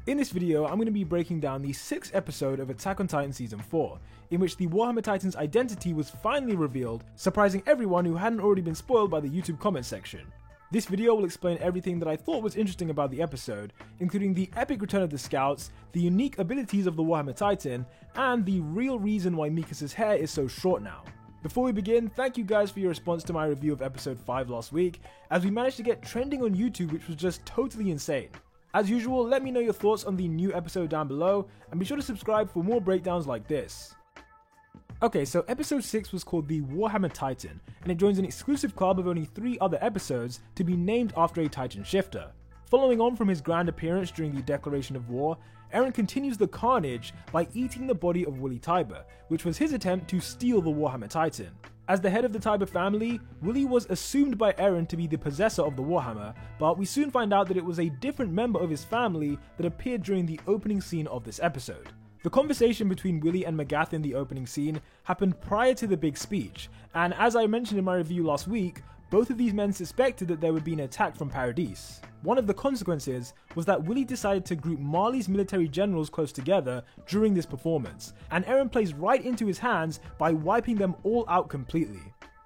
In this video, I'm going to be breaking down the 6th episode of Attack on Titan Season 4, in which the Warhammer Titan's identity was finally revealed, surprising everyone who hadn't already been spoiled by the YouTube comment section. This video will explain everything that I thought was interesting about the episode, including the epic return of the scouts, the unique abilities of the Warhammer Titan, and the real reason why Mikas's hair is so short now. Before we begin, thank you guys for your response to my review of episode 5 last week, as we managed to get trending on YouTube, which was just totally insane. As usual, let me know your thoughts on the new episode down below, and be sure to subscribe for more breakdowns like this. Okay, so episode 6 was called the Warhammer Titan, and it joins an exclusive club of only 3 other episodes to be named after a Titan shifter. Following on from his grand appearance during the declaration of war, Eren continues the carnage by eating the body of Willy Tybur, which was his attempt to steal the Warhammer Titan. As the head of the Tybur family, Willy was assumed by Eren to be the possessor of the Warhammer, but we soon find out that it was a different member of his family that appeared during the opening scene of this episode. The conversation between Willy and Magath in the opening scene happened prior to the big speech, and as I mentioned in my review last week, both of these men suspected that there would be an attack from Paradis. One of the consequences was that Willy decided to group Marley's military generals close together during this performance, and Eren plays right into his hands by wiping them all out completely.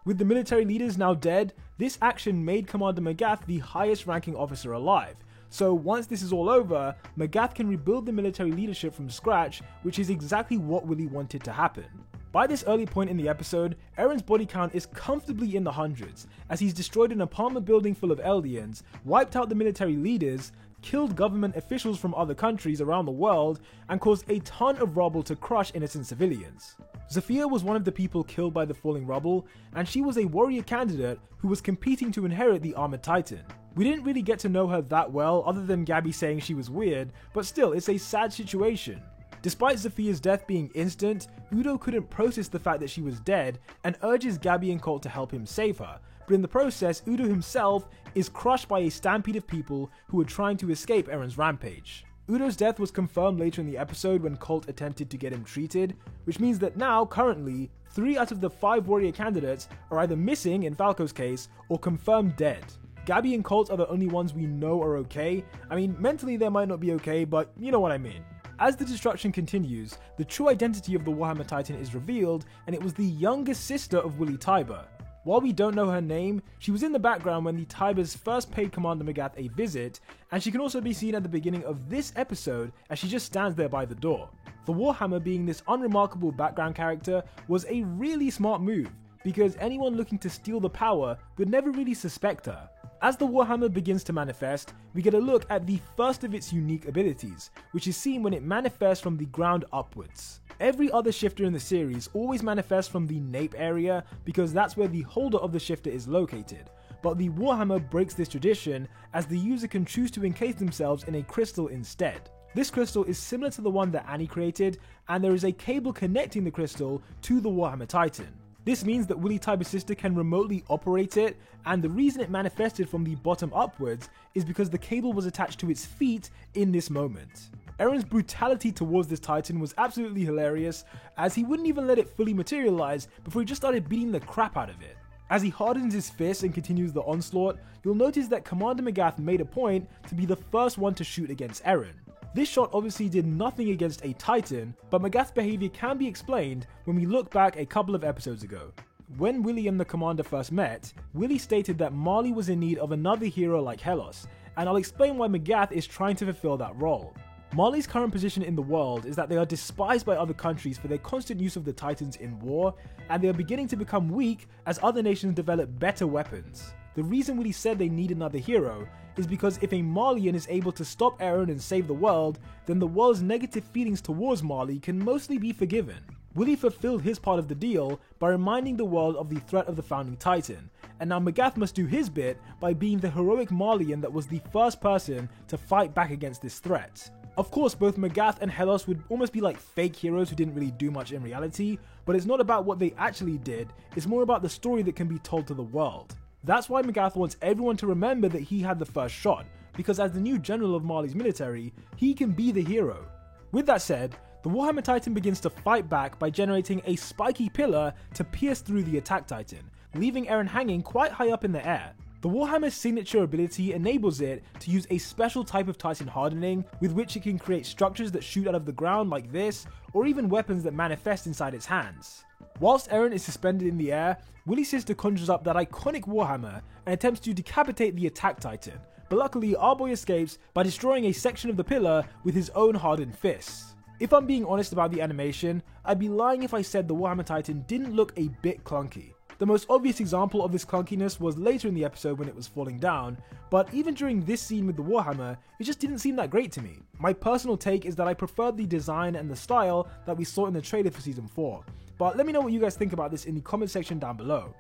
With the military leaders now dead, this action made Commander Magath the highest ranking officer alive, so once this is all over, Magath can rebuild the military leadership from scratch, which is exactly what Willy wanted to happen. By this early point in the episode, Eren's body count is comfortably in the hundreds, as he's destroyed an apartment building full of Eldians, wiped out the military leaders, killed government officials from other countries around the world, and caused a ton of rubble to crush innocent civilians. Zafia was one of the people killed by the falling rubble, and she was a warrior candidate who was competing to inherit the Armored Titan. We didn't really get to know her that well other than Gabby saying she was weird, but still, it's a sad situation. Despite Zafia's death being instant, Udo couldn't process the fact that she was dead and urges Gabby and Colt to help him save her, but in the process, Udo himself is crushed by a stampede of people who are trying to escape Eren's rampage. Udo's death was confirmed later in the episode when Colt attempted to get him treated, which means that now, currently, 3 out of the 5 warrior candidates are either missing in Falco's case or confirmed dead. Gabby and Colt are the only ones we know are okay. I mean, mentally they might not be okay, but you know what I mean. As the destruction continues, the true identity of the Warhammer Titan is revealed, and it was the youngest sister of Willy Tybur. While we don't know her name, she was in the background when the Tyburs first paid Commander Magath a visit, and she can also be seen at the beginning of this episode as she just stands there by the door. The Warhammer being this unremarkable background character was a really smart move, because anyone looking to steal the power would never really suspect her. As the Warhammer begins to manifest, we get a look at the first of its unique abilities, which is seen when it manifests from the ground upwards. Every other shifter in the series always manifests from the nape area because that's where the holder of the shifter is located, but the Warhammer breaks this tradition as the user can choose to encase themselves in a crystal instead. This crystal is similar to the one that Annie created, and there is a cable connecting the crystal to the Warhammer Titan. This means that Willy Tybur's sister can remotely operate it, and the reason it manifested from the bottom upwards is because the cable was attached to its feet in this moment. Eren's brutality towards this Titan was absolutely hilarious, as he wouldn't even let it fully materialize before he just started beating the crap out of it. As he hardens his fist and continues the onslaught, you'll notice that Commander Magath made a point to be the first one to shoot against Eren. This shot obviously did nothing against a Titan, but Magath's behavior can be explained when we look back a couple of episodes ago. When Willy and the commander first met, Willy stated that Marley was in need of another hero like Helos, and I'll explain why Magath is trying to fulfill that role. Marley's current position in the world is that they are despised by other countries for their constant use of the Titans in war, and they are beginning to become weak as other nations develop better weapons. The reason Willy said they need another hero is because if a Marleyan is able to stop Eren and save the world, then the world's negative feelings towards Marley can mostly be forgiven. Willy fulfilled his part of the deal by reminding the world of the threat of the founding Titan, and now Magath must do his bit by being the heroic Marleyan that was the first person to fight back against this threat. Of course, both Magath and Helos would almost be like fake heroes who didn't really do much in reality, but it's not about what they actually did, it's more about the story that can be told to the world. That's why Magath wants everyone to remember that he had the first shot, because as the new general of Marley's military, he can be the hero. With that said, the Warhammer Titan begins to fight back by generating a spiky pillar to pierce through the attack Titan, leaving Eren hanging quite high up in the air. The Warhammer's signature ability enables it to use a special type of Titan hardening with which it can create structures that shoot out of the ground like this, or even weapons that manifest inside its hands. Whilst Eren is suspended in the air, Willie's sister conjures up that iconic Warhammer and attempts to decapitate the attack Titan, but luckily our boy escapes by destroying a section of the pillar with his own hardened fists. If I'm being honest about the animation, I'd be lying if I said the Warhammer Titan didn't look a bit clunky. The most obvious example of this clunkiness was later in the episode when it was falling down, but even during this scene with the Warhammer, it just didn't seem that great to me. My personal take is that I preferred the design and the style that we saw in the trailer for Season 4, but let me know what you guys think about this in the comment section down below.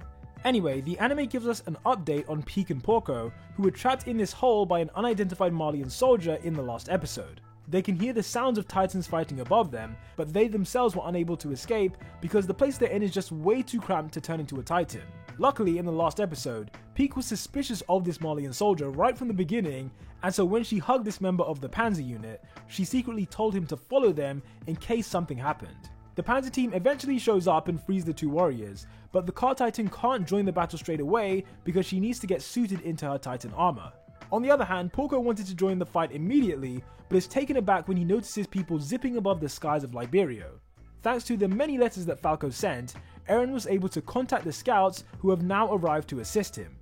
Anyway, the anime gives us an update on Pieck and Porco, who were trapped in this hole by an unidentified Malian soldier in the last episode. They can hear the sounds of Titans fighting above them, but they themselves were unable to escape because the place they're in is just way too cramped to turn into a Titan. Luckily, in the last episode, Pieck was suspicious of this Malian soldier right from the beginning, and so when she hugged this member of the Panzer unit, she secretly told him to follow them in case something happened. The Panzer team eventually shows up and frees the two warriors, but the Car Titan can't join the battle straight away because she needs to get suited into her Titan armor. On the other hand, Porco wanted to join the fight immediately, but is taken aback when he notices people zipping above the skies of Liberio. Thanks to the many letters that Falco sent, Eren was able to contact the scouts who have now arrived to assist him.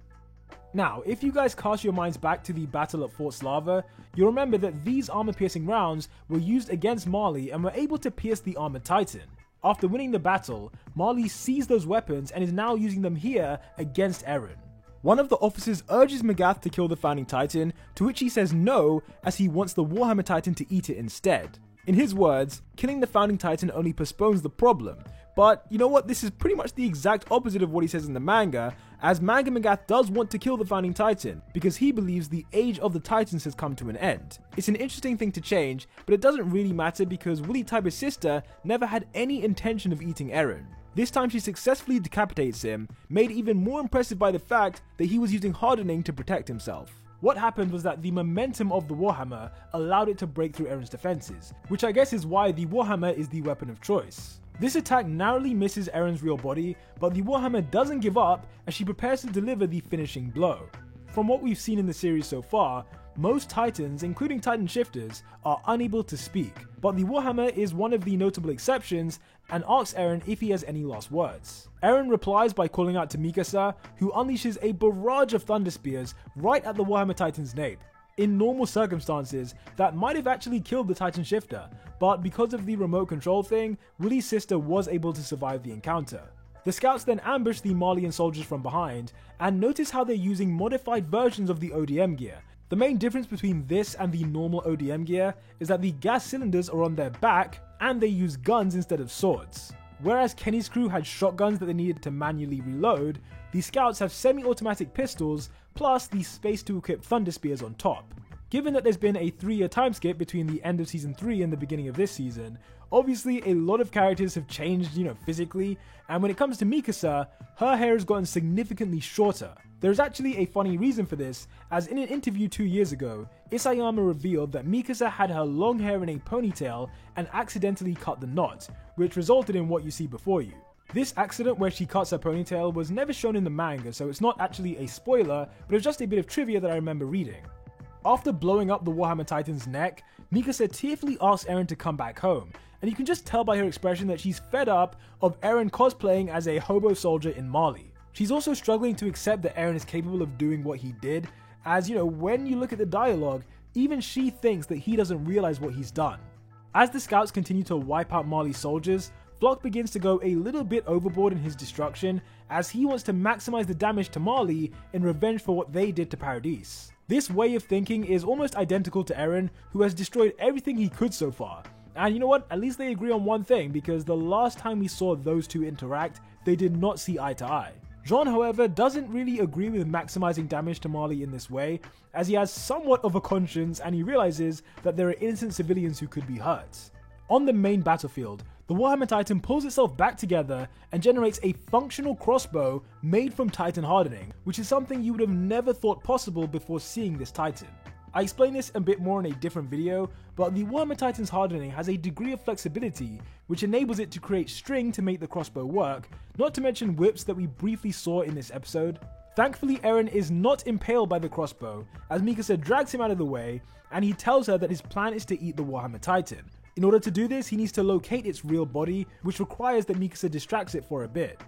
Now, if you guys cast your minds back to the battle at Fort Slava, you'll remember that these armor-piercing rounds were used against Marley and were able to pierce the armored Titan. After winning the battle, Marley seized those weapons and is now using them here against Eren. One of the officers urges Magath to kill the Founding Titan, to which he says no, as he wants the Warhammer Titan to eat it instead. In his words, killing the Founding Titan only postpones the problem, but you know what, this is pretty much the exact opposite of what he says in the manga, as Manga Magath does want to kill the Founding Titan, because he believes the age of the Titans has come to an end. It's an interesting thing to change, but it doesn't really matter because Willy Tybur's sister never had any intention of eating Eren. This time she successfully decapitates him, made even more impressive by the fact that he was using hardening to protect himself. What happened was that the momentum of the Warhammer allowed it to break through Eren's defenses, which I guess is why the Warhammer is the weapon of choice. This attack narrowly misses Eren's real body, but the Warhammer doesn't give up as she prepares to deliver the finishing blow. From what we've seen in the series so far, most Titans, including Titan Shifters, are unable to speak, but the Warhammer is one of the notable exceptions and asks Eren if he has any last words. Eren replies by calling out to Mikasa, who unleashes a barrage of Thunder Spears right at the Warhammer Titan's nape. In normal circumstances, that might have actually killed the Titan Shifter, but because of the remote control thing, Willy's sister was able to survive the encounter. The scouts then ambush the Malian soldiers from behind, and notice how they're using modified versions of the ODM gear. The main difference between this and the normal ODM gear is that the gas cylinders are on their back, and they use guns instead of swords. Whereas Kenny's crew had shotguns that they needed to manually reload, the scouts have semi-automatic pistols, plus the space to equip Thunder Spears on top. Given that there's been a 3-year time skip between the end of Season 3 and the beginning of this season, obviously a lot of characters have changed, physically, and when it comes to Mikasa, her hair has gotten significantly shorter. There's actually a funny reason for this, as in an interview 2 years ago, Isayama revealed that Mikasa had her long hair in a ponytail and accidentally cut the knot, which resulted in what you see before you. This accident where she cuts her ponytail was never shown in the manga, so it's not actually a spoiler, but it's just a bit of trivia that I remember reading. After blowing up the Warhammer Titan's neck, Mikasa tearfully asks Eren to come back home, and you can just tell by her expression that she's fed up of Eren cosplaying as a hobo soldier in Mali. She's also struggling to accept that Eren is capable of doing what he did, as when you look at the dialogue, even she thinks that he doesn't realize what he's done. As the scouts continue to wipe out Mali's soldiers, Floch begins to go a little bit overboard in his destruction, as he wants to maximize the damage to Mali in revenge for what they did to Paradis. This way of thinking is almost identical to Eren, who has destroyed everything he could so far. And you know what, at least they agree on one thing, because the last time we saw those two interact, they did not see eye to eye. Jean, however, doesn't really agree with maximizing damage to Mali in this way, as he has somewhat of a conscience and he realizes that there are innocent civilians who could be hurt. On the main battlefield, the Warhammer Titan pulls itself back together and generates a functional crossbow made from Titan hardening, which is something you would have never thought possible before seeing this Titan. I explain this a bit more in a different video, but the Warhammer Titan's hardening has a degree of flexibility which enables it to create string to make the crossbow work, not to mention whips that we briefly saw in this episode. Thankfully, Eren is not impaled by the crossbow, as Mikasa drags him out of the way, and he tells her that his plan is to eat the Warhammer Titan. In order to do this, he needs to locate its real body, which requires that Mikasa distracts it for a bit.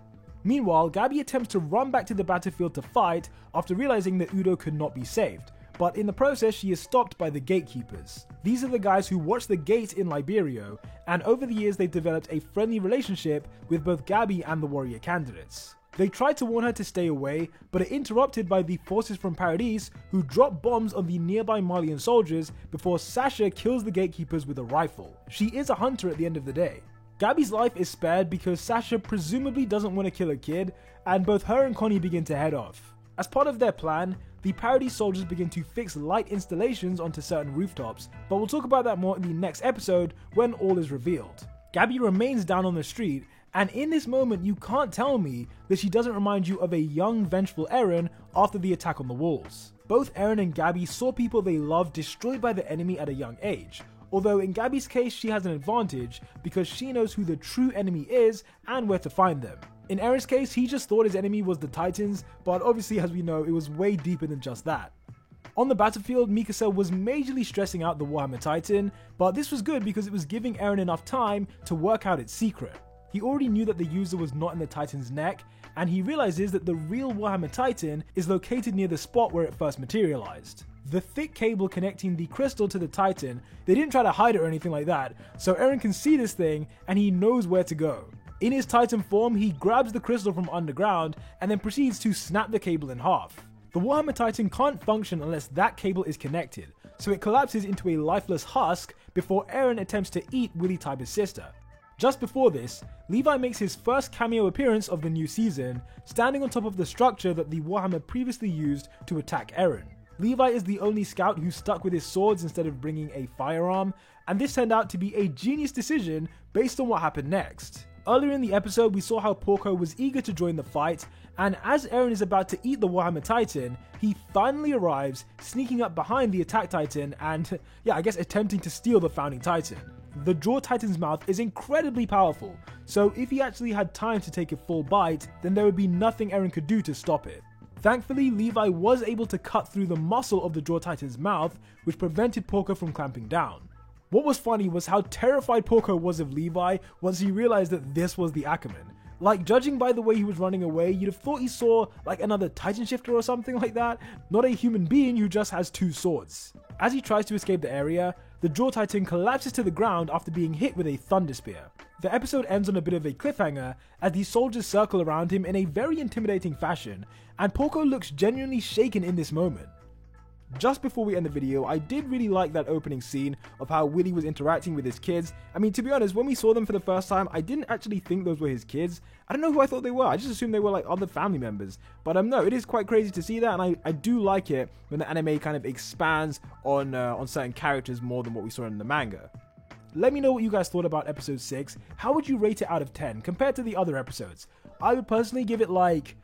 Meanwhile, Gabi attempts to run back to the battlefield to fight after realizing that Udo could not be saved, but in the process she is stopped by the gatekeepers. These are the guys who watch the gate in Liberio, and over the years they've developed a friendly relationship with both Gabi and the warrior candidates. They try to warn her to stay away, but are interrupted by the forces from Paradis, who drop bombs on the nearby Malian soldiers before Sasha kills the gatekeepers with a rifle. She is a hunter at the end of the day. Gabi's life is spared because Sasha presumably doesn't want to kill a kid, and both her and Connie begin to head off. As part of their plan, the Paradis soldiers begin to fix light installations onto certain rooftops, but we'll talk about that more in the next episode when all is revealed. Gabi remains down on the street, and in this moment you can't tell me that she doesn't remind you of a young, vengeful Eren after the attack on the walls. Both Eren and Gabi saw people they love destroyed by the enemy at a young age, although in Gabi's case she has an advantage because she knows who the true enemy is and where to find them. In Eren's case, he just thought his enemy was the Titans, but obviously as we know, it was way deeper than just that. On the battlefield, Mikasa was majorly stressing out the Warhammer Titan, but this was good because it was giving Eren enough time to work out its secret. He already knew that the user was not in the Titan's neck, and he realizes that the real Warhammer Titan is located near the spot where it first materialized. The thick cable connecting the crystal to the Titan, they didn't try to hide it or anything like that, so Eren can see this thing and he knows where to go. In his Titan form, he grabs the crystal from underground and then proceeds to snap the cable in half. The Warhammer Titan can't function unless that cable is connected, so it collapses into a lifeless husk before Eren attempts to eat Willy Tybur's sister. Just before this, Levi makes his first cameo appearance of the new season, standing on top of the structure that the Warhammer previously used to attack Eren. Levi is the only scout who stuck with his swords instead of bringing a firearm, and this turned out to be a genius decision based on what happened next. Earlier in the episode, we saw how Porco was eager to join the fight, and as Eren is about to eat the Warhammer Titan, he finally arrives, sneaking up behind the attack Titan and, I guess attempting to steal the founding Titan. The Jaw Titan's mouth is incredibly powerful, so if he actually had time to take a full bite, then there would be nothing Eren could do to stop it. Thankfully, Levi was able to cut through the muscle of the Jaw Titan's mouth, which prevented Porco from clamping down. What was funny was how terrified Porco was of Levi once he realized that this was the Ackerman. Like, judging by the way he was running away, you'd have thought he saw like another Titan Shifter or something like that, not a human being who just has two swords. As he tries to escape the area, the Jaw Titan collapses to the ground after being hit with a Thunder Spear. The episode ends on a bit of a cliffhanger as the soldiers circle around him in a very intimidating fashion, and Porco looks genuinely shaken in this moment. Just before we end the video, I did really like that opening scene of how Willy was interacting with his kids. I mean, to be honest, when we saw them for the first time, I didn't actually think those were his kids. I don't know who I thought they were. I just assumed they were like other family members. But no, it is quite crazy to see that, and I do like it when the anime kind of expands on certain characters more than what we saw in the manga. Let me know what you guys thought about episode 6. How would you rate it out of 10 compared to the other episodes? I would personally give it like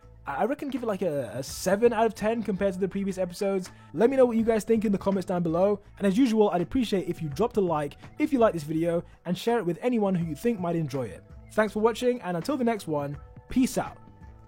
a 7 out of 10 compared to the previous episodes. Let me know what you guys think in the comments down below, and as usual, I'd appreciate if you dropped a like if you like this video and share it with anyone who you think might enjoy it. Thanks for watching, and until the next one, peace out.